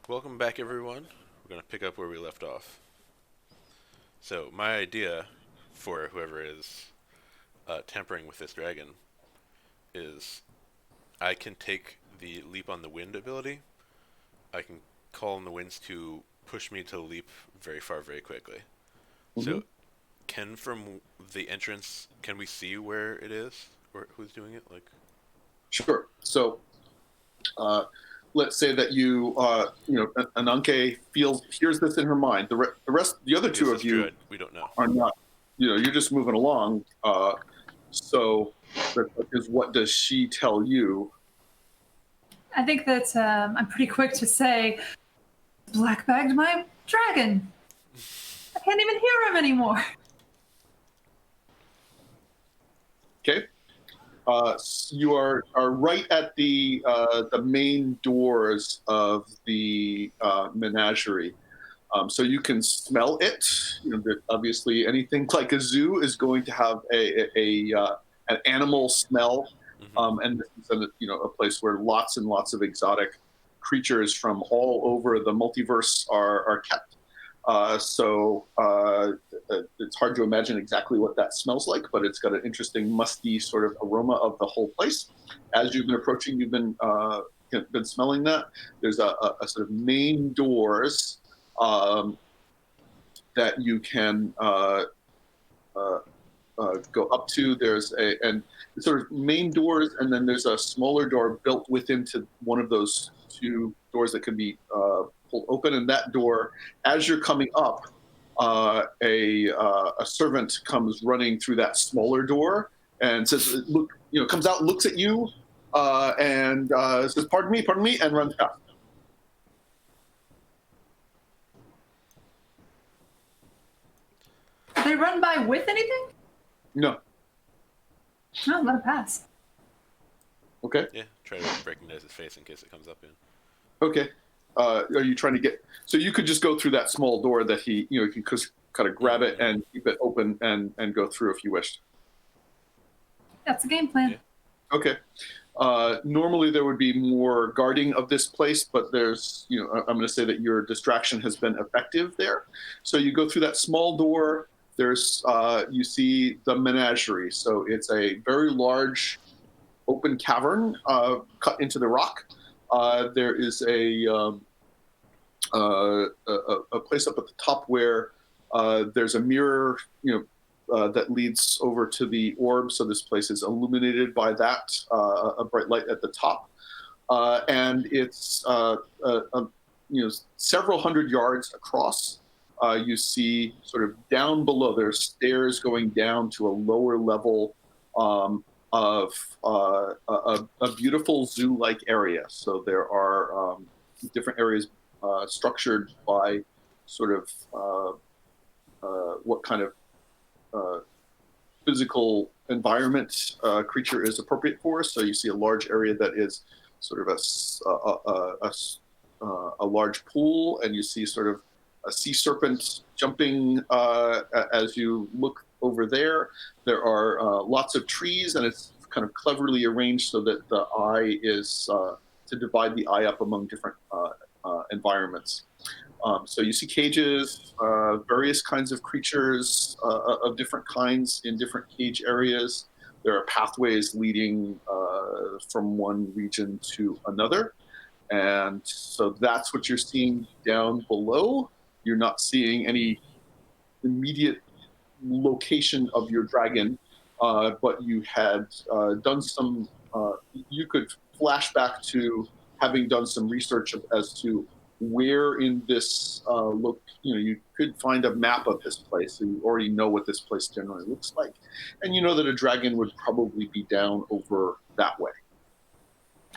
Welcome back, everyone. We're going to pick up where we left off. So, my idea for whoever is tampering with this dragon is I can take the leap on the wind ability. I can call on the winds to push me to leap very far very quickly. Hmm. So, from the entrance, can we see where it is? Or who's doing it? Sure. So uh, let's say that Ananke hears this in her mind. The other Because two this of you druid, we don't know. are not. You're just moving along. So the question is, what does she tell you? I think that I'm pretty quick to say, black bagged my dragon. I can't even hear him anymore. Okay. You are right at the main doors of the menagerie. So you can smell it. Obviously, anything like a zoo is going to have an animal smell, Mm-hmm. and this is a place where lots and lots of exotic creatures from all over the multiverse are kept. So it's hard to imagine exactly what that smells like, but it's got an interesting musky sort of aroma of the whole place. As you've been approaching, you've been smelling that. There's a sort of main doors um, that you can uh, go up to. There's a and sort of main doors, and then there's a smaller door built within to one of those two doors that can be pulled open. And that door, as you're coming up, a servant comes running through that smaller door and says, "Look," comes out, looks at you, and says, pardon me," and runs out. Do they run by with anything? No. No, let it pass. Okay. Yeah, try to recognize his face in case it comes up in. Okay. Are you trying to get? So you could just go through that small door that you can just kind of grab it Mm-hmm. and keep it open and go through if you wished. That's a game Yeah. plan. Okay. Normally there would be more guarding of this place, but I'm going to say that your distraction has been effective there. So you go through that small door. You see the menagerie. So it's a very large open cavern cut into the rock. There is a place up at the top where there's a mirror, that leads over to the orb. So this place is illuminated by that, a bright light at the top, and it's several hundred yards across. You see, sort of down below, there's stairs going down to a lower level of a beautiful zoo-like area. So there are different areas structured by sort of what kind of uh, physical environment creature is appropriate for. So you see a large area that is sort of a large pool, and you see sort of a sea serpent jumping as you look over there. There are lots of trees, and it's kind of cleverly arranged so that the eye is to divide the eye up among different environments. So you see cages, various kinds of creatures of different kinds in different cage areas. There are pathways leading from one region to another. And so that's what you're seeing down below. You're not seeing any immediate location of your dragon, but you had done some, you could flash back to having done some research as to where in this look, you could find a map of this place. So you already know what this place generally looks like. And you know that a dragon would probably be down over that way.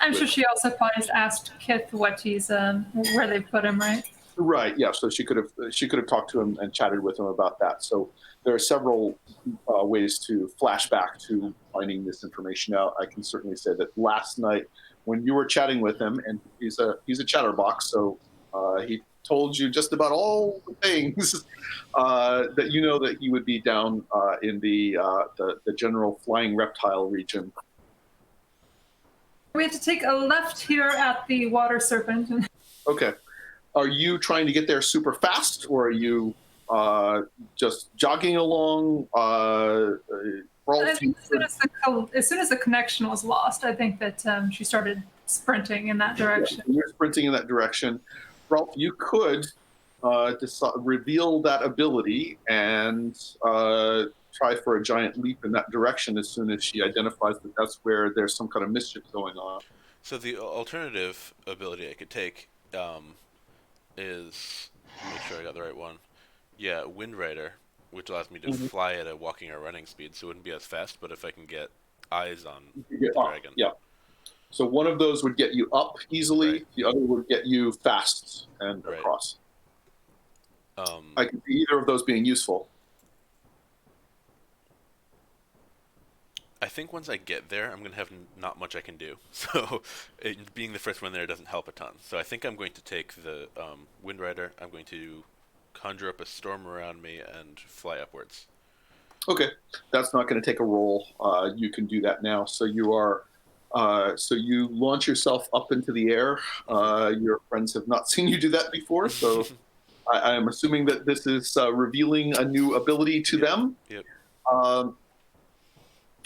I'm sure she also probably just asked Kith where they put him, right? Right. Yeah. So she could have talked to him and chatted with him about that. So there are several ways to flash back to finding this information out. I can certainly say that last night when you were chatting with him, and he's a chatterbox, so he told you just about all the things that that he would be down in the general flying reptile region. We have to take a left here at the water serpent. Okay. Are you trying to get there super fast, or are you just jogging along? I Rolf, think as soon as the connection was lost, I think that she started sprinting in that direction. you're sprinting in that direction. Rolf, you could reveal that ability and try for a giant leap in that direction as soon as she identifies that that's where there's some kind of mischief going on. So the alternative ability I could take is, make sure I got the right one. Yeah, Wind Rider, which allows me to fly at a walking or running speed, so it wouldn't be as fast. But if I can get eyes on the dragon, Yeah. So one of those would get you up easily. Right. The other would get you fast and Right. across. I can see either of those being useful. I think once I get there, I'm going to have not much I can do. So being the first one there doesn't help a ton. So I think I'm going to take the Wind Rider. I'm going to conjure up a storm around me and fly upwards. Okay, that's not going to take a roll. You can do that now. So you are, so you launch yourself up into the air. Your friends have not seen you do that before, so I am assuming that this is revealing a new ability to them. Yep.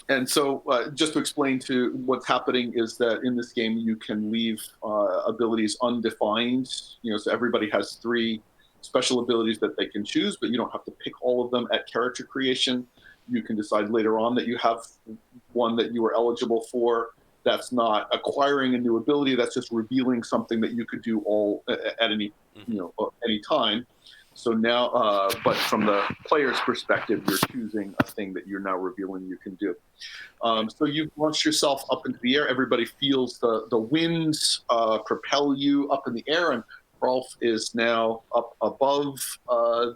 And so, just to explain to what's happening is that in this game you can leave abilities undefined. So everybody has 3 special abilities that they can choose, but you don't have to pick all of them at character creation. You can decide later on that you have one that you are eligible for. That's not acquiring a new ability. That's just revealing something that you could do all at any any time. So now, but from the player's perspective, you're choosing a thing that you're now revealing you can do. So you've launched yourself up into the air. Everybody feels the winds propel you up in the air, and Hrolf is now up above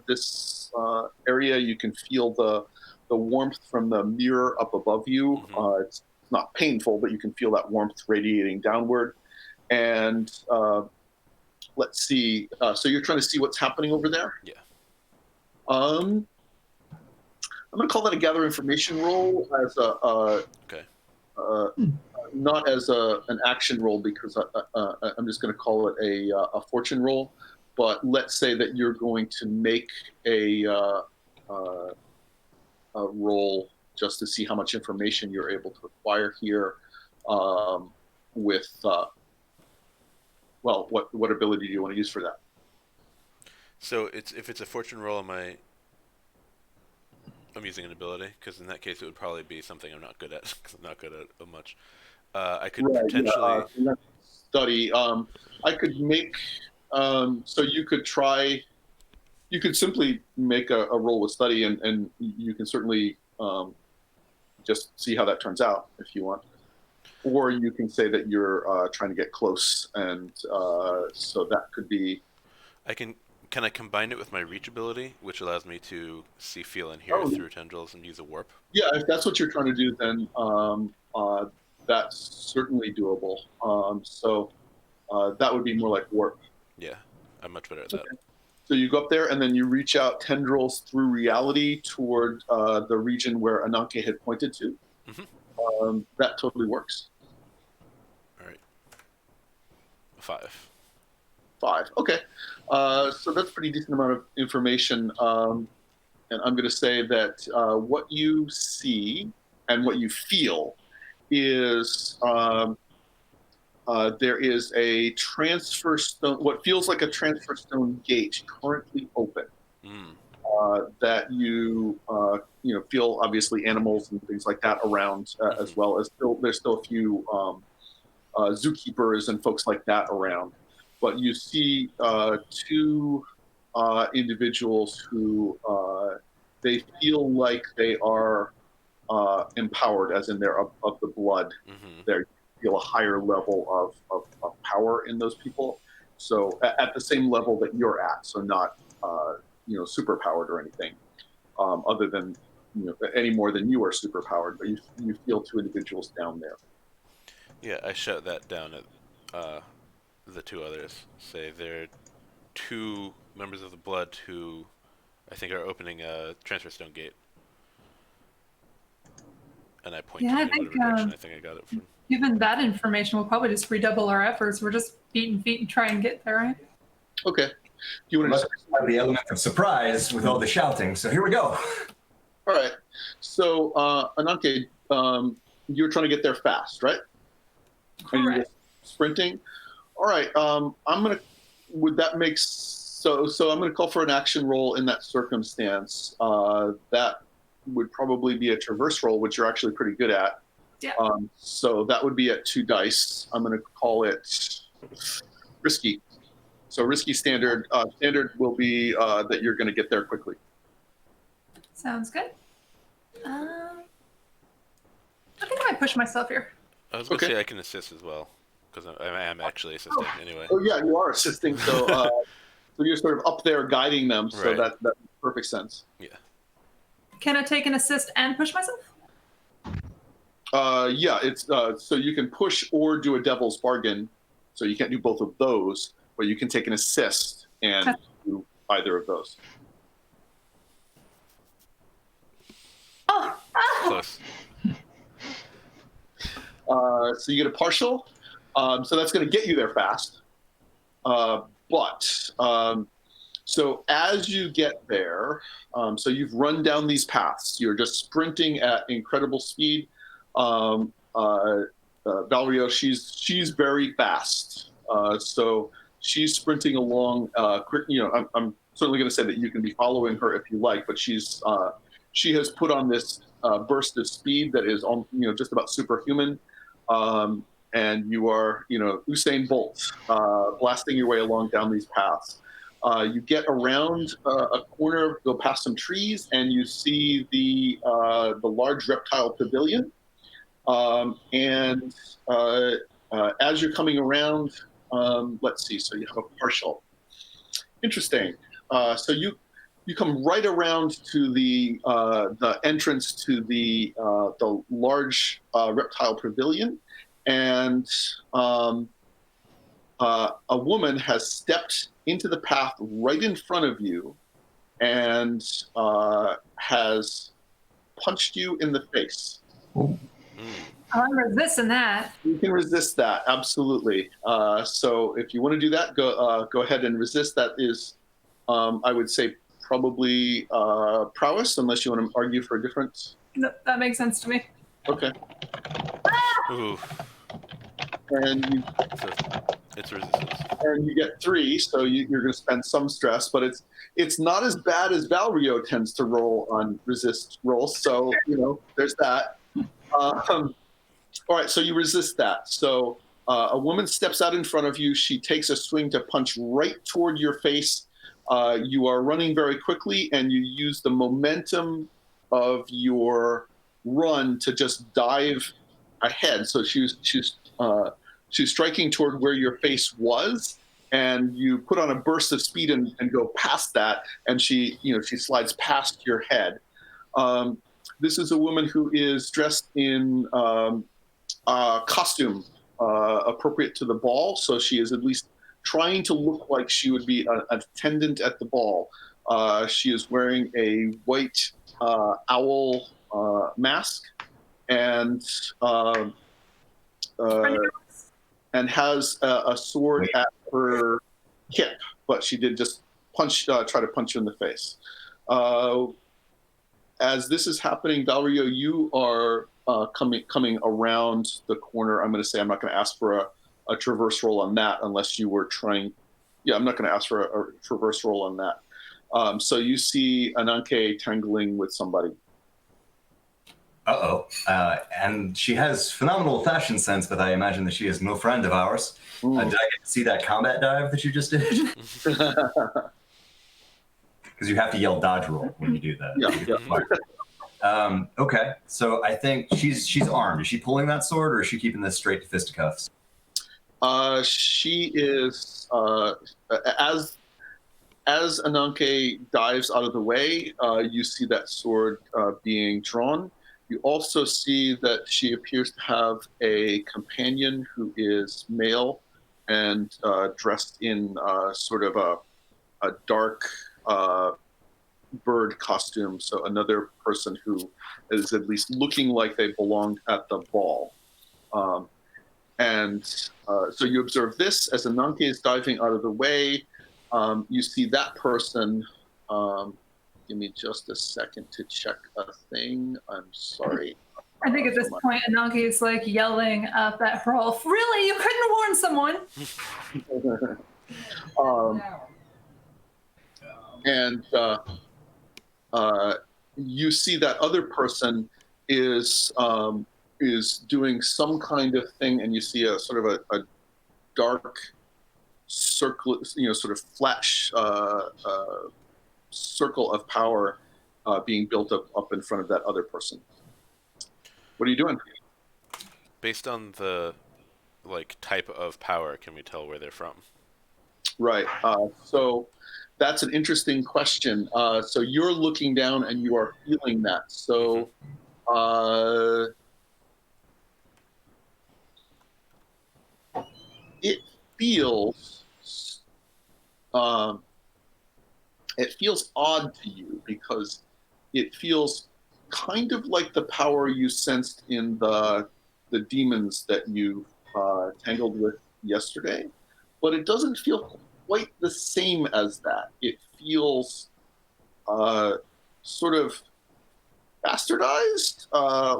this area. You can feel the warmth from the mirror up above you. It's not painful, but you can feel that warmth radiating downward. And let's see. So you're trying to see what's happening over there? Yeah. I'm going to call that a gather information roll as Okay. not as an action roll, because I'm just going to call it a fortune roll. But let's say that you're going to make a roll just to see how much information you're able to acquire here with what ability do you want to use for that? So if it's a fortune roll, I'm using an ability, because in that case it would probably be something I'm not good at, because I'm not good at much. I could potentially study. I could make so you could try. You could simply make a roll with study, and you can certainly just see how that turns out if you want. Or you can say that you're trying to get close, and so that could be. Can I combine it with my reachability, which allows me to see, feel, and hear through tendrils and use a warp? Yeah, if that's what you're trying to do, then that's certainly doable. So that would be more like warp. Yeah, I'm much better at that. So you go up there, and then you reach out tendrils through reality toward the region where Ananke had pointed to. That totally works. All right. 5. 5. Okay. So that's a pretty decent amount of information. And I'm going to say that what you see and what you feel is there is a transfer stone, what feels like a transfer stone gate currently open. That you feel obviously animals and things like that around, as well as there's still a few zookeepers and folks like that around. But you see 2 individuals who they feel like they are empowered, as in they're of the blood. They feel a higher level of power in those people. So at the same level that you're at, so not super powered or anything, other than any more than you are super powered. But you feel 2 individuals down there. Yeah, I shout that down at the 2 others. Say they're 2 members of the blood who I think are opening a transfer stone gate. And I point to it in whatever direction I think I got it from. Given that information, we'll probably just redouble our efforts. We're just beating feet and try and get there, right? Okay. Do you want Let's to? have the element of surprise with all the shouting. So here we go. All right. So, Ananke, you're trying to get there fast, right? And you're Correct. just sprinting. All right. I'm gonna. Would that make so? So I'm gonna call for an action roll in that circumstance. That would probably be a traverse roll, which you're actually pretty good at. Yeah. So that would be at 2 dice. I'm gonna call it risky. So risky standard. Standard will be that you're gonna get there quickly. Sounds good. I think I might push myself here. I was going to say I can assist as well, because I am actually assisting anyway. Oh yeah, you are assisting. So, so you're sort of up there guiding them. So Right. that makes perfect sense. Yeah. Can I take an assist and push myself? Yeah, it's so you can push or do a devil's bargain. So you can't do both of those, but you can take an assist and do either of those. Oh, Close. So you get a partial. So that's going to get you there fast. So as you get there, so you've run down these paths. You're just sprinting at incredible speed. Valriaut, she's very fast. So she's sprinting along. I'm certainly going to say that you can be following her if you like, but she has put on this burst of speed that is just about superhuman. And you are, Usain Bolt, blasting your way along down these paths. You get around a corner, go past some trees, and you see the large reptile pavilion. As you're coming around, let's see. So you have a partial. Interesting. So you come right around to the entrance to the large reptile pavilion, and a woman has stepped into the path right in front of you, and has punched you in the face. Ooh. I'm resisting that. You can resist that, absolutely. So if you want to do that, go ahead and resist. That is, I would say, probably prowess, unless you want to argue for a difference. No, that makes sense to me. Okay. Ooh. And you, So it's resistance. and you get 3, so you're going to spend some stress, but it's not as bad as Valriaut tends to roll on resist rolls. So there's that. All right, so you resist that. So a woman steps out in front of you. She takes a swing to punch right toward your face. You are running very quickly, and you use the momentum of your run to just dive ahead. So she's striking toward where your face was, and you put on a burst of speed and go past that, and she slides past your head. This is a woman who is dressed in costume appropriate to the ball, so she is at least trying to look like she would be an attendant at the ball. She is wearing a white owl mask and has a sword at her hip, but she did just try to punch you in the face. As this is happening, Valriaut, you are coming around the corner. I'm going to say I'm not going to ask for a traverse roll on that unless you were trying. Yeah, I'm not going to ask for a traverse roll on that. So you see Ananke tangling with somebody. Uh-oh. And she has phenomenal fashion sense, but I imagine that she is no friend of ours. Did I get to see that combat dive that you just did? Because you have to yell dodge roll when you do that. Yeah. Okay, so I think she's armed. Is she pulling that sword, or is she keeping this straight to fisticuffs? She is, as Ananke dives out of the way, you see that sword being drawn. You also see that she appears to have a companion who is male and dressed in sort of a dark bird costume. So another person who is at least looking like they belonged at the ball. So you observe this as Ananke is diving out of the way. You see that person. Give me just a second to check a thing. I'm sorry. I think at this point, Ananke is like yelling up at Hrolf, "Really? You couldn't warn someone?" And you see that other person is doing some kind of thing, and you see a sort of a dark circle, sort of flash circle of power being built up in front of that other person. What are you doing? Based on the type of power, can we tell where they're from? Right. So that's an interesting question. So you're looking down and you are feeling that. So it feels odd to you because it feels kind of like the power you sensed in the demons that you tangled with yesterday, but it doesn't feel quite the same as that. It feels sort of bastardized,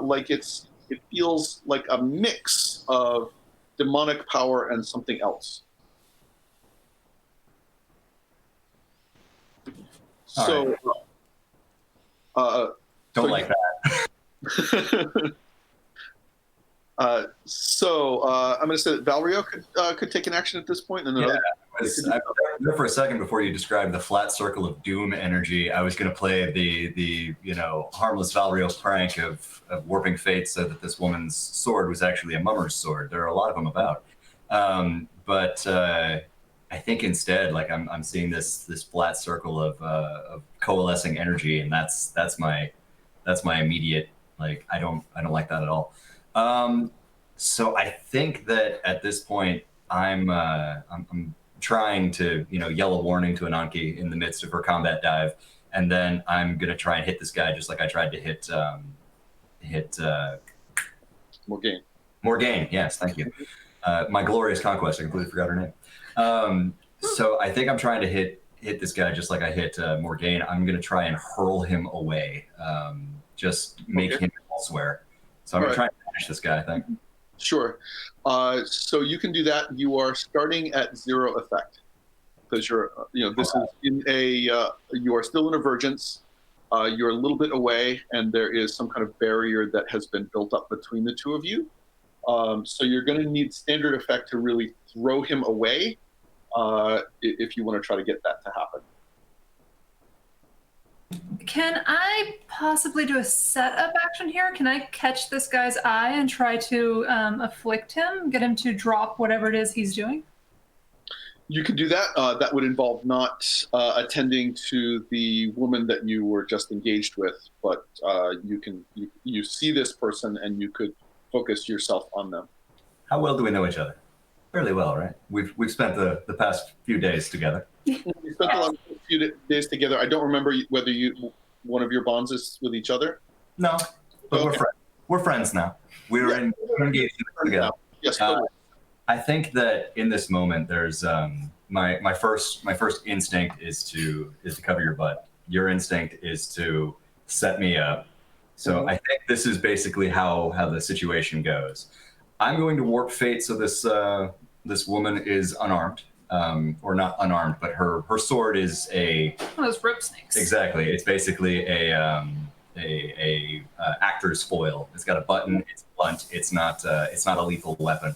like it feels like a mix of demonic power and something else. So, don't like that. I'm going to say that Valriaut could take an action at this point, and then I was there for a second before you described the flat circle of doom energy. I was going to play the harmless Valriaut prank of warping fate so that this woman's sword was actually a mummer's sword. There are a lot of them about, but I think instead, I'm seeing this flat circle of coalescing energy, and that's my immediate I don't like that at all. So I think that at this point I'm trying to yell a warning to Ananke in the midst of her combat dive, and then I'm gonna try and hit this guy just like I tried to hit Morgaine. Yes, thank you. My glorious conquest. I completely forgot her name. So I think I'm trying to hit this guy just like I hit Morgaine. I'm gonna try and hurl him away. Just make him elsewhere. So I'm gonna try and finish this guy, I think. Sure. So you can do that. You are starting at 0 effect because you're, this is in you are still in a Vergence. You're a little bit away, and there is some kind of barrier that has been built up between the two of you. So you're going to need standard effect to really throw him away if you want to try to get that to happen. Can I possibly do a setup action here? Can I catch this guy's eye and try to afflict him, get him to drop whatever it is he's doing? You can do that. That would involve not attending to the woman that you were just engaged with, but you see this person and you could focus yourself on them. How well do we know each other? Fairly well, right? We've spent the past few days together. We spent a few days together. I don't remember whether one of your bonds is with each other. No, but okay. We're friends now. We're engaged together. Yes, totally. I think that in this moment, there's my first instinct is to cover your butt. Your instinct is to set me up. So I think this is basically how the situation goes. I'm going to warp fate so this woman is unarmed, or not unarmed, but her sword is one of those rope snakes. Exactly, it's basically a actor's foil. It's got a button. It's blunt. It's not a lethal weapon.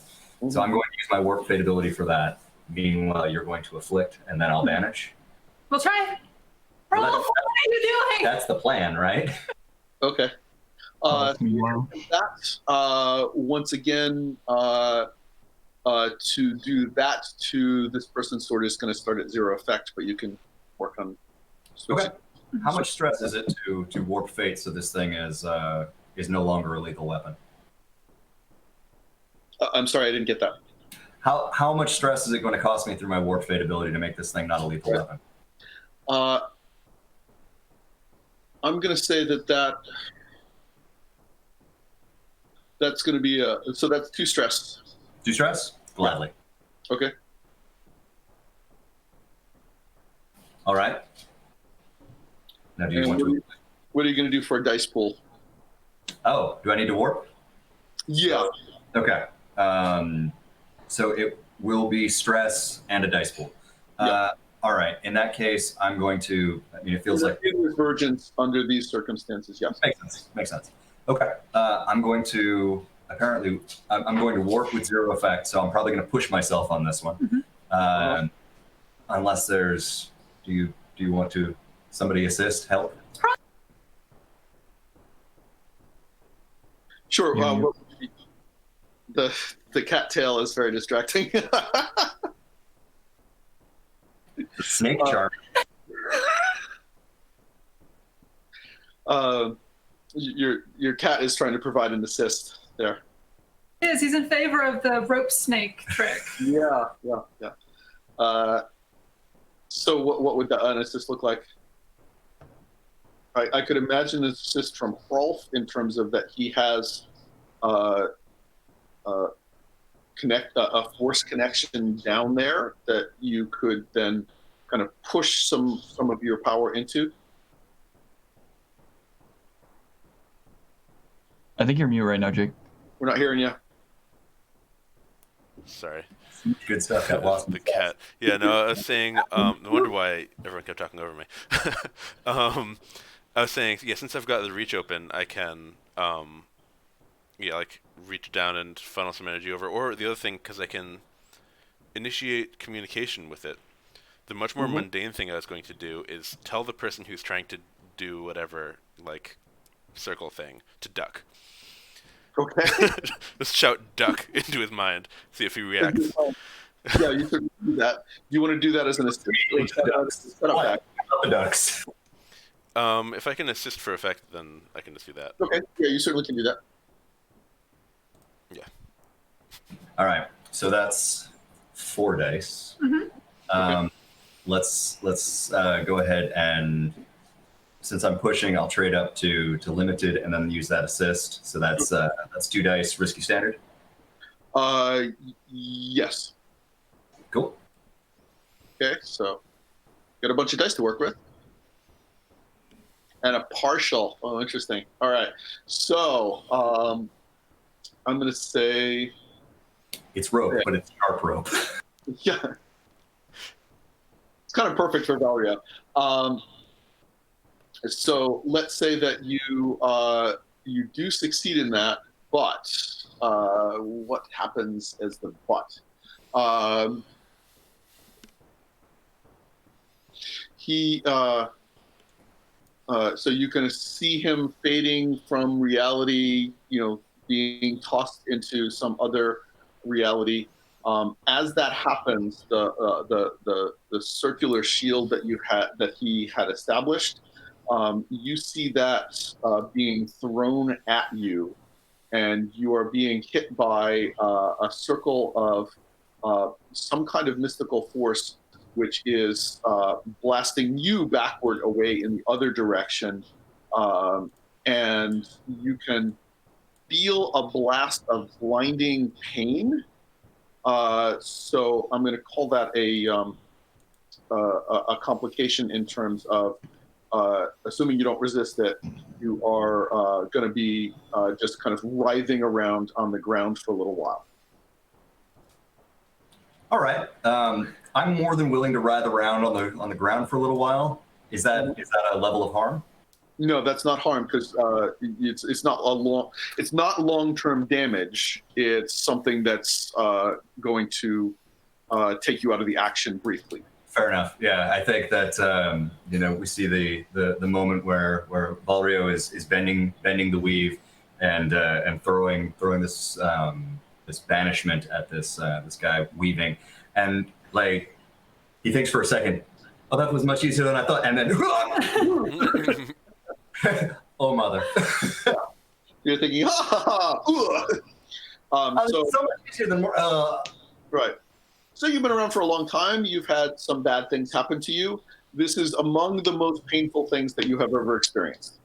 So I'm going to use my warp fate ability for that. Meanwhile, you're going to afflict, and then I'll vanish. We'll try. Hrolf, what are you doing? That's the plan, right? Okay. Once again, to do that to this person's sword is going to start at 0 effect, but you can work on switching. Okay. How much stress is it to warp fate so this thing is no longer a lethal weapon? I'm sorry, I didn't get that. How much stress is it going to cost me through my warp fate ability to make this thing not a lethal weapon? I'm going to say that's going to be so that's 2 stress. 2 stress? Gladly. Okay. All right. Now, do you And want to? what are you going to do for a dice pool? Oh, do I need to warp? Yeah. Okay. So it will be stress and a dice pool. Yeah. All right. In that case, I'm going to. I mean, it feels like with Vergence under these circumstances. Yes. makes sense. Makes sense. Okay. I'm going to. Apparently, I'm going to warp with 0 effect, so I'm probably going to push myself on this one. Unless there's. Do you want to? Somebody assist? Help? Sure. The cattail is very distracting. The snake charm. Your cat is trying to provide an assist there. He's in favor of the rope snake trick. Yeah. So what would an assist look like? I could imagine an assist from Hrolf in terms of that he has a force connection down there that you could then kind of push some of your power into. I think you're mute right now, Jake. We're not hearing you. Sorry. Good stuff. Got lost. The cat. Yeah, no, I was saying, no wonder why everyone kept talking over me. I was saying, yeah, since I've got the reach open, I can, reach down and funnel some energy over. Or the other thing, because I can initiate communication with it. The much more mundane thing I was going to do is tell the person who's trying to do whatever, circle thing, to duck. Okay. Just shout "duck" into his mind. See if he reacts. Yeah, you could do that. Do you want to do that as an assist? The ducks. If I can assist for effect, then I can just do that. Okay. Yeah, you certainly can do that. Yeah. All right. So that's 4 dice. Let's go ahead and, since I'm pushing, I'll trade up to limited and then use that assist. So that's 2 dice, risky standard. Yes. Cool. Okay, so got a bunch of dice to work with. And a partial. Oh, interesting. All right. So I'm going to say... It's rope, but it's sharp rope. Yeah. It's kind of perfect for Valriaut. So let's say that you do succeed in that, but what happens as the but? So you can see him fading from reality, being tossed into some other reality. As that happens, the circular shield that he had established, you see that being thrown at you, and you are being hit by a circle of some kind of mystical force, which is blasting you backward away in the other direction, and you can feel a blast of blinding pain. So I'm going to call that a complication in terms of, assuming you don't resist it, you are going to be just kind of writhing around on the ground for a little while. All right. I'm more than willing to writhe around on the ground for a little while. Is that a level of harm? No, that's not harm, because it's not long-term damage. It's something that's going to take you out of the action briefly. Fair enough. Yeah, I think that we see the moment where Valriaut is bending the weave and throwing this this banishment at this guy weaving, and he thinks for a second, oh, that was much easier than I thought, and then oh mother. You're thinking, so much easier than more. Right. So you've been around for a long time. You've had some bad things happen to you. This is among the most painful things that you have ever experienced.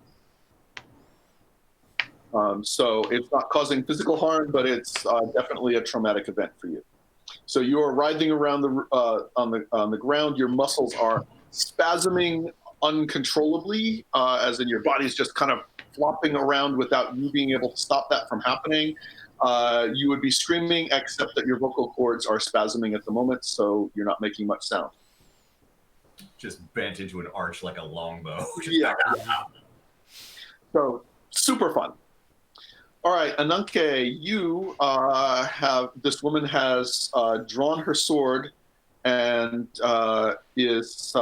So it's not causing physical harm, but it's definitely a traumatic event for you. So you are writhing around on the ground. Your muscles are spasming uncontrollably, as in your body's just kind of flopping around without you being able to stop that from happening. You would be screaming, except that your vocal cords are spasming at the moment, so you're not making much sound. Just bent into an arch like a longbow. Yeah. So, super fun. All right, Ananke, you this woman has drawn her sword and is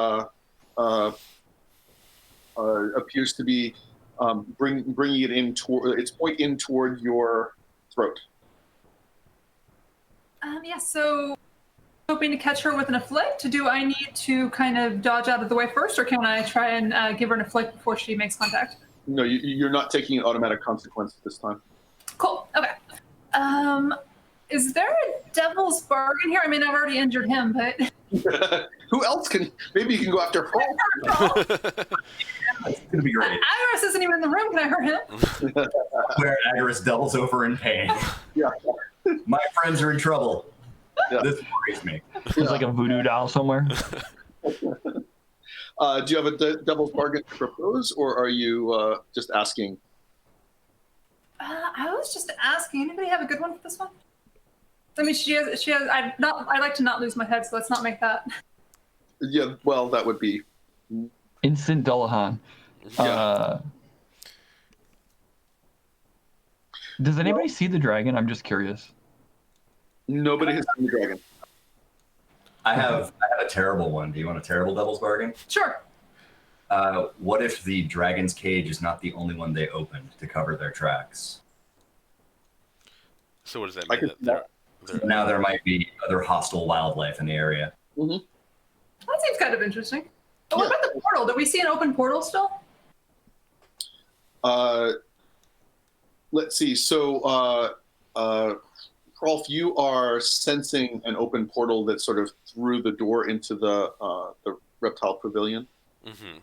appears to be bringing it in toward its point in toward your throat. Yeah, so hoping to catch her with an afflict. Do I need to kind of dodge out of the way first, or can I try and give her an afflict before she makes contact? No, you're not taking an automatic consequence this time. Cool. Okay. Is there a devil's bargain here? I mean, I've already injured him, but Who else can? Maybe you can go after Hrolf. It's gonna be great. Agorus isn't even in the room. Can I hurt him? Where Agorus doubles over in pain. Yeah. My friends are in trouble. Yeah. This worries me. There's like a voodoo doll somewhere. Do you have a devil's bargain to propose, or are you just asking? I was just asking. Anybody have a good one for this one? I mean, she has. I like to not lose my head, so let's not make that. Yeah. Well, that would be. Instant Dullahan. Yeah. Does anybody see the dragon? I'm just curious. Nobody has seen the dragon. I have a terrible one. Do you want a terrible devil's bargain? Sure. What if the dragon's cage is not the only one they opened to cover their tracks? So what does that I mean? could- They're Now there might be other hostile wildlife in the area. Mm-hmm. That seems kind of interesting. But what Yeah. about the portal? Do we see an open portal still? Let's see. So, Hrolf, you are sensing an open portal that sort of through the door into the reptile pavilion. Mm-hmm.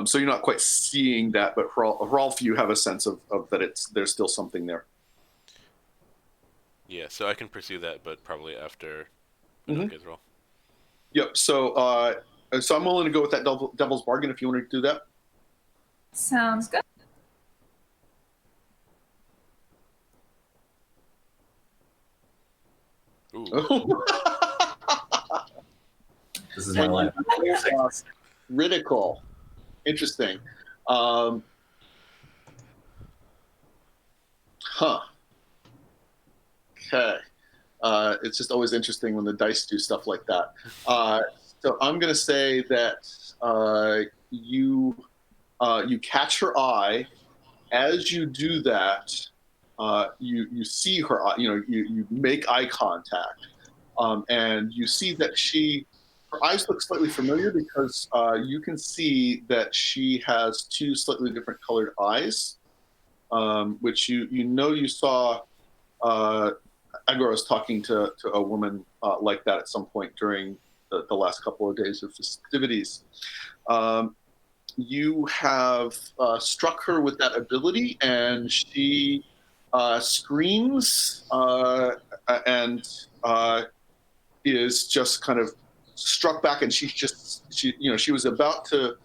So you're not quite seeing that, but Hrolf, you have a sense of that there's still something there. Yeah, so I can pursue that, but probably after Mhm. Ananke's roll. Yep. So I'm willing to go with that devil's bargain if you want to do that. Sounds good. Ooh. This is my life. Critical. Interesting. Okay. It's just always interesting when the dice do stuff like that. So I'm going to say that you catch her eye. As you do that, you see her eye. You make eye contact, and you see that her eyes look slightly familiar because you can see that she has two slightly different colored eyes, which you saw Agorus talking to a woman like that at some point during the last couple of days of festivities. You have struck her with that ability, and she screams and is just kind of struck back, and she was about to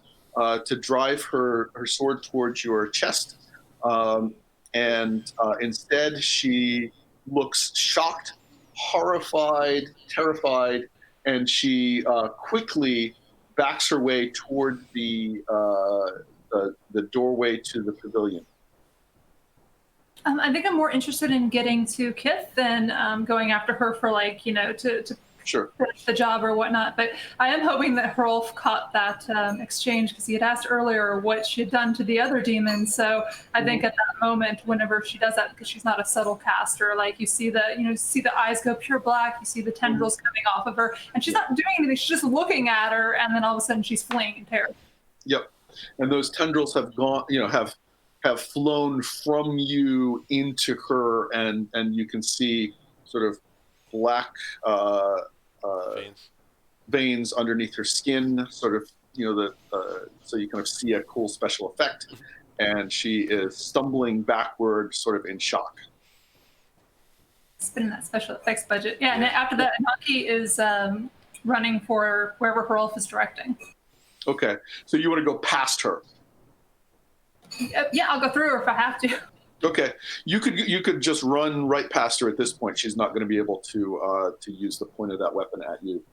drive her sword towards your chest, and instead she looks shocked, horrified, terrified, and she quickly backs her way toward the doorway to the pavilion. I think I'm more interested in getting to Kith than going after her for to Sure. finish the job or whatnot. But I am hoping that Hrolf caught that exchange because he had asked earlier what she had done to the other demons. So I think at that moment, whenever she does that, because she's not a subtle caster, like you see the eyes go pure black, you see the tendrils coming off of her, and she's not doing anything. She's just looking at her, and then all of a sudden she's fleeing in terror. Yep. And those tendrils have gone, have flown from you into her, and you can see sort of black veins underneath her skin, sort of, so you kind of see a cool special effect, and she is stumbling backward, sort of in shock. Spending that special effects budget. Yeah, and then after that, Ananke is running for wherever Hrolf is directing. Okay, so you want to go past her. Yeah, I'll go through her if I have to. Okay, you could just run right past her at this point. She's not going to be able to use the point of that weapon at you.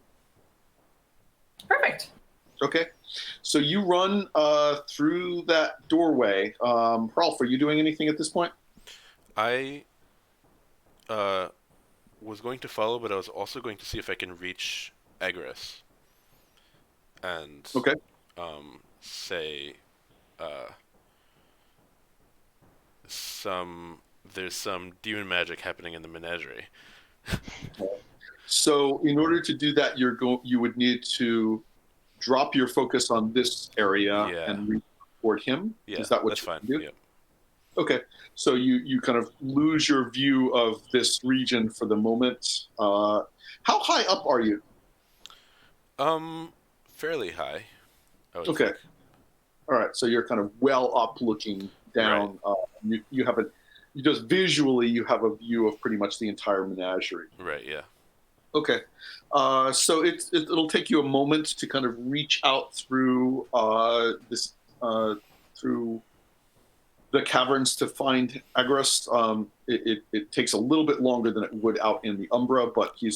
Perfect. Okay, so you run through that doorway. Hrolf, are you doing anything at this point? I was going to follow, but I was also going to see if I can reach Agorus and Okay. say there's some demon magic happening in the menagerie. So in order to do that, you would need to drop your focus on this area and reach toward him. Yeah, is that what that's you fine. do? Yep. Okay, so you kind of lose your view of this region for the moment. How high up are you? Fairly high. I would Okay. think. All right, so you're kind of well up looking down. Right. You have you just visually you have a view of pretty much the entire menagerie. Right. Yeah. Okay, so it'll take you a moment to kind of reach out through through the caverns to find Agorus. It takes a little bit longer than it would out in the Umbra, but you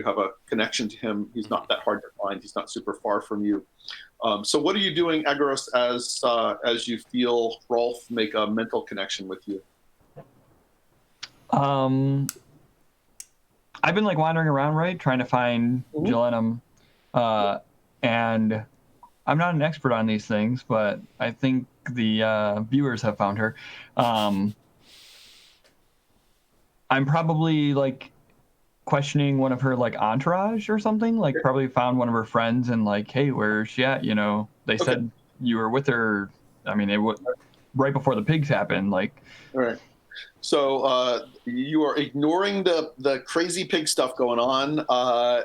have a connection to him. He's not that hard to find. He's not super far from you. So what are you doing, Agorus, as you feel Hrolf make a mental connection with you? I've been like wandering around, right, trying to find Jelamun, and I'm not an expert on these things, but I think the viewers have found her. I'm probably like questioning one of her like entourage or something. Like probably found one of her friends and like, hey, where's she at? You know, they said you were with her. I mean, it was right before the pigs happened. Like, all right. So you are ignoring the crazy pig stuff going on,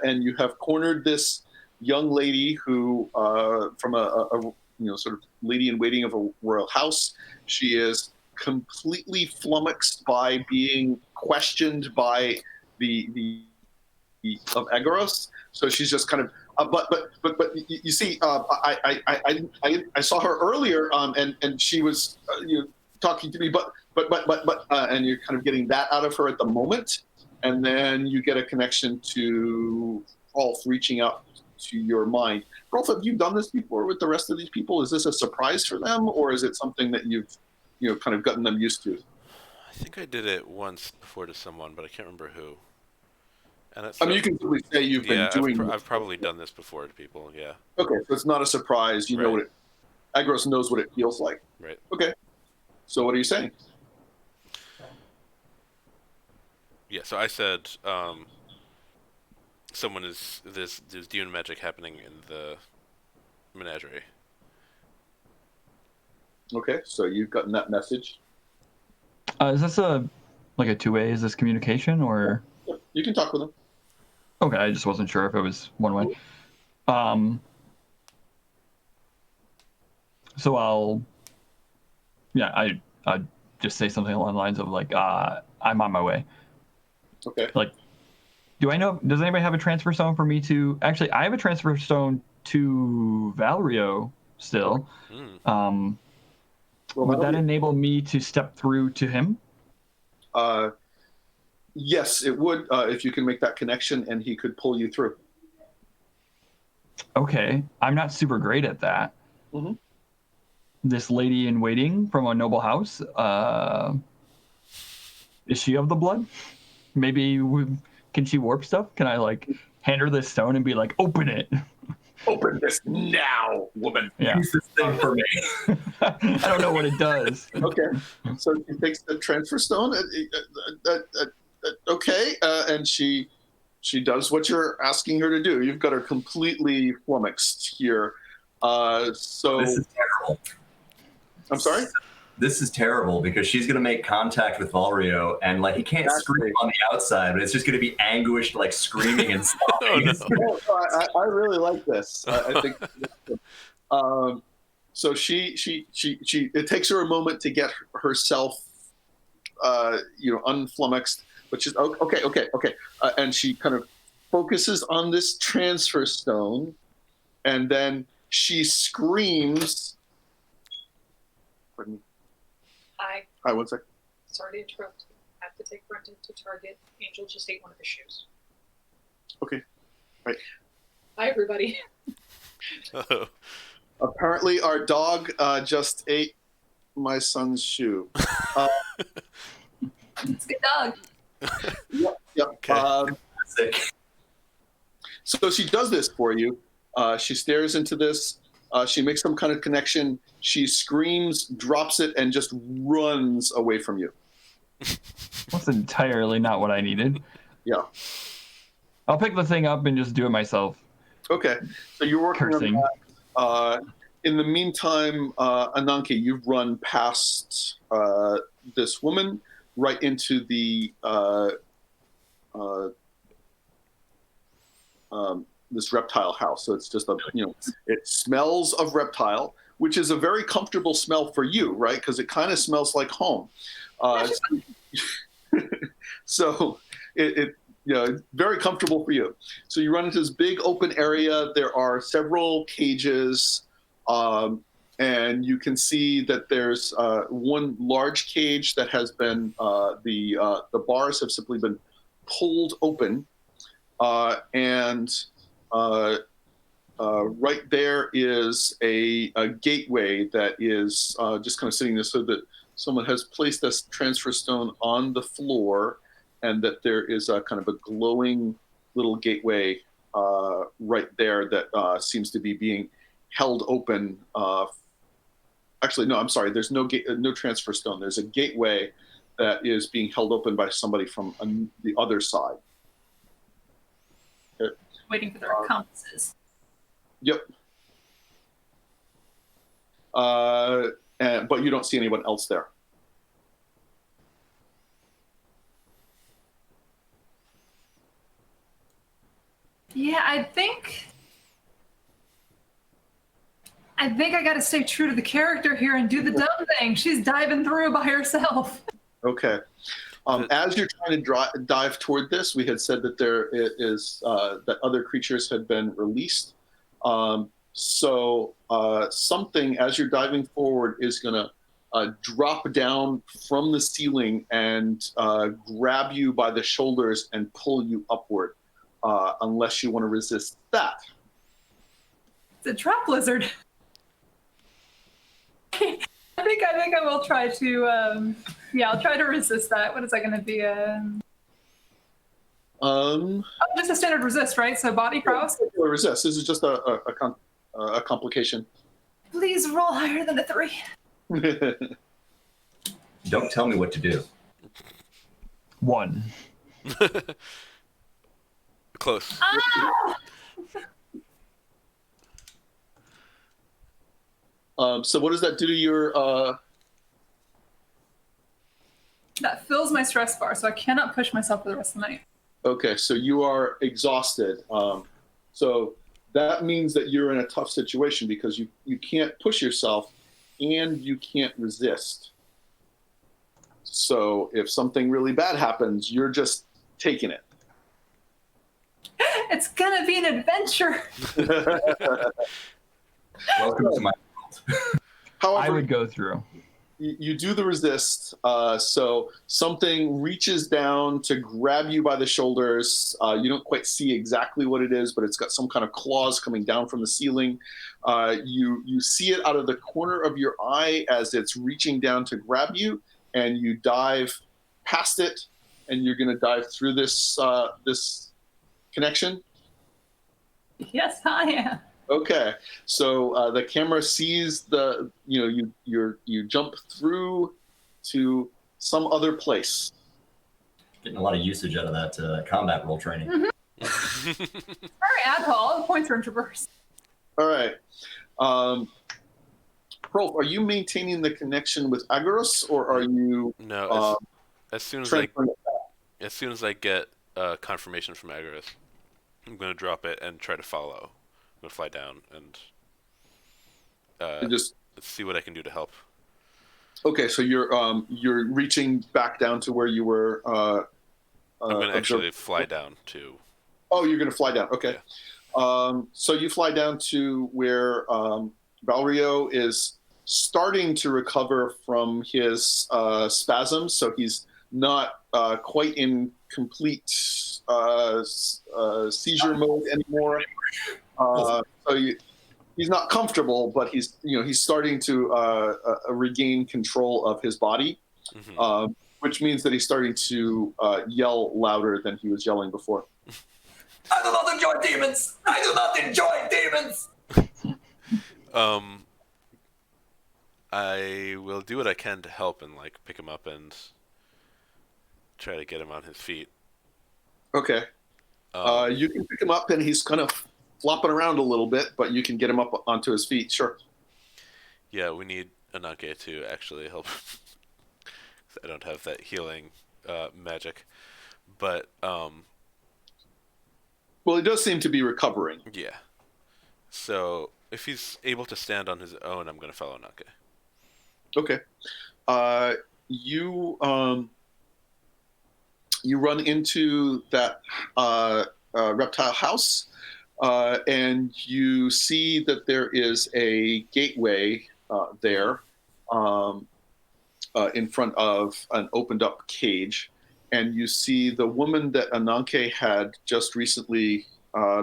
and you have cornered this young lady who, from a sort of lady in waiting of a royal house. She is completely flummoxed by being questioned by the of Agorus. So she's just kind of. But you see, I saw her earlier, and she was talking to me, but and you're kind of getting that out of her at the moment, and then you get a connection to Hrolf reaching out to your mind. Hrolf, have you done this before with the rest of these people? Is this a surprise for them, or is it something that you've kind of gotten them used to? I think I did it once before to someone, but I can't remember who. And I mean, you can simply say you've been doing. I've probably done this before to people. Yeah. Okay, so it's not a surprise. You know what Agorus knows what it feels like. Right. Okay. So what are you saying? Yeah. So I said, there's demon magic happening in the menagerie. Okay, so you've gotten that message. Is this like a two-way? Is this communication or? You can talk with them. Okay, I just wasn't sure if it was one way. So I'll just say something along the lines of like, I'm on my way. Okay. Like, does anybody have a transfer stone for me to? Actually, I have a transfer stone to Valriaut still. Would that enable me to step through to him? Yes, it would, if you can make that connection and he could pull you through. Okay, I'm not super great at that. Mm-hmm. This lady in waiting from a noble house, is she of the blood? Maybe can she warp stuff? Can I like hand her this stone and be like, open it? Open this now, woman. Yeah. Use this thing for me. I don't know what it does. Okay, so she takes the transfer stone. Okay, and she does what you're asking her to do. You've got her completely flummoxed here. So this is terrible. I'm sorry? This is terrible because she's going to make contact with Valriaut and like he can't scream on the outside, but it's just going to be anguished, like screaming and sobbing. I really like this. I think. So she it takes her a moment to get herself, unflummoxed, but she's okay, and she kind of focuses on this transfer stone, and then she screams. Pardon me. Hi. Hi, one sec. Sorry to interrupt. I have to take Brenton to Target. Angel just ate one of his shoes. Okay. Right. Hi, everybody. Oh. Apparently, our dog just ate my son's shoe. It's a good dog. Yep. Okay. Sick. So she does this for you. She stares into this. She makes some kind of connection. She screams, drops it, and just runs away from you. That's entirely not what I needed. Yeah. I'll pick the thing up and just do it myself. Okay. So you're working Cursing. on that. In the meantime, Ananke, you've run past this woman right into the this reptile house. So it's just it smells of reptile, which is a very comfortable smell for you, right? Because it kind of smells like home. So it very comfortable for you. So you run into this big open area. There are several cages, and you can see that there's one large cage that has been the bars have simply been pulled open, and right there is a gateway that is just kind of sitting there, so that someone has placed this transfer stone on the floor, and that there is a kind of a glowing little gateway right there that seems to be being held open. Actually, no, I'm sorry. There's no transfer stone. There's a gateway that is being held open by somebody from the other side. Waiting for their accomplices. Yep. But you don't see anyone else there. Yeah, I think I got to stay true to the character here and do the dumb thing. She's diving through by herself. Okay. As you're trying to dive toward this, we had said that there is that other creatures had been released. So something, as you're diving forward, is going to drop down from the ceiling and grab you by the shoulders and pull you upward, unless you want to resist that. It's a trap lizard. I think I will try to. I'll try to resist that. What is that going to be? Just a standard resist, right? So body prowess. Resist. This is just a complication. Please roll higher than a 3. Don't tell me what to do. 1. Close. Ah! So what does that do to your? That fills my stress bar, so I cannot push myself for the rest of the night. Okay, so you are exhausted. So that means that you're in a tough situation because you can't push yourself and you can't resist. So if something really bad happens, you're just taking it. It's gonna be an adventure. Welcome to my world. However, I would go through. You do the resist, so something reaches down to grab you by the shoulders. You don't quite see exactly what it is, but it's got some kind of claws coming down from the ceiling. You see it out of the corner of your eye as it's reaching down to grab you, and you dive past it, and you're going to dive through this connection. Yes, I am. Okay, so the camera sees you jump through to some other place. Getting a lot of usage out of that combat role training. Mm-hmm. Very ad-hoc. All the points are in traverse. All right. Hrolf, are you maintaining the connection with Agorus, or are you? No. As soon as I get confirmation from Agorus, I'm going to drop it and try to follow. I'm going to fly down and just see what I can do to help. Okay, so you're reaching back down to where you were. I'm going to actually fly down to Oh, you're going to fly down. Okay. So you fly down to where Valriaut is starting to recover from his spasms. So he's not quite in complete seizure mode anymore. He's not comfortable, but he's starting to regain control of his body, which means that he's starting to yell louder than he was yelling before. I do not enjoy demons. I do not enjoy demons. I will do what I can to help and like pick him up and try to get him on his feet. Okay. You can pick him up, and he's kind of flopping around a little bit, but you can get him up onto his feet. Sure. Yeah, we need Ananke to actually help. I don't have that healing magic, but well, he does seem to be recovering. Yeah. So if he's able to stand on his own, I'm going to follow Ananke. Okay. You run into that reptile house, and you see that there is a gateway there in front of an opened up cage. And you see the woman that Ananke had just recently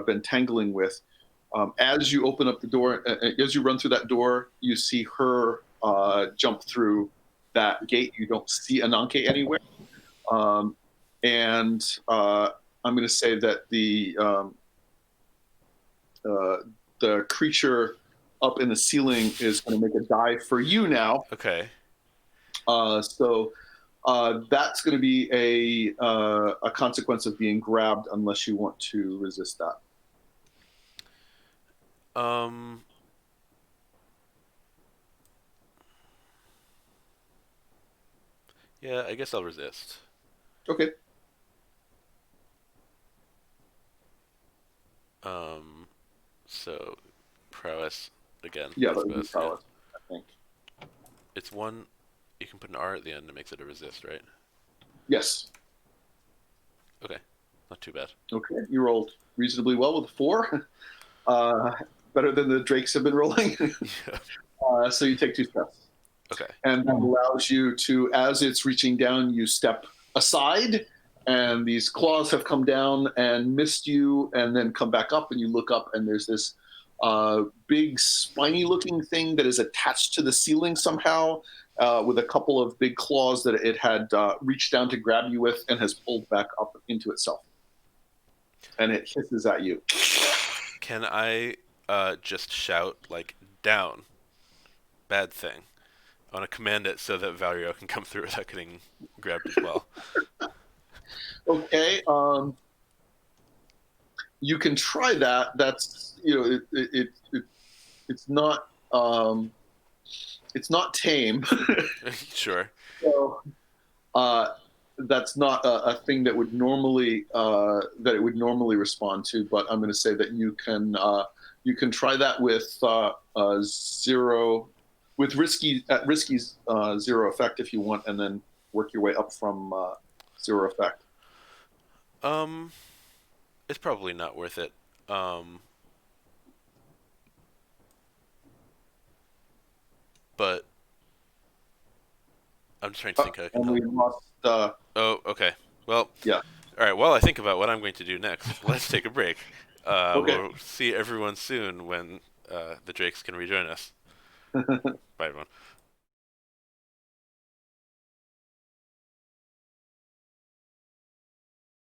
been tangling with. As you open up the door, as you run through that door, you see her jump through that gate. You don't see Ananke anywhere. And I'm going to say that the creature up in the ceiling is going to make a dive for you now. Okay. So that's going to be a consequence of being grabbed unless you want to resist that. Yeah, I guess I'll resist. Okay. So prowess again. Yeah, I that would be suppose, prowess, I think. It's one. You can put an R at the end that makes it a resist, right? Yes. Okay, not too bad. Okay, you rolled reasonably well with a 4. Better than the drakes have been rolling. Yeah. So you take 2 steps. Okay. And that allows you to, as it's reaching down, you step aside, and these claws have come down and missed you, and then come back up, and you look up, and there's this big spiny-looking thing that is attached to the ceiling somehow, with a couple of big claws that it had reached down to grab you with and has pulled back up into itself. And it hisses at you. Can I just shout, like, down? Bad thing. I want to command it so that Valriaut can come through without getting grabbed as well. Okay. You can try that. That's, it's not tame. Sure. So that's not a thing that would normally respond to. But I'm going to say that you can try that with 0 with risky 0 effect if you want, and then work your way up from 0 effect. It's probably not worth it. But I'm just trying to think how I can And we help. lost. Oh, okay. Well, Yeah. All right. While I think about what I'm going to do next, let's take a break. Okay. We'll see everyone soon when the Drakes can rejoin us. Bye, everyone.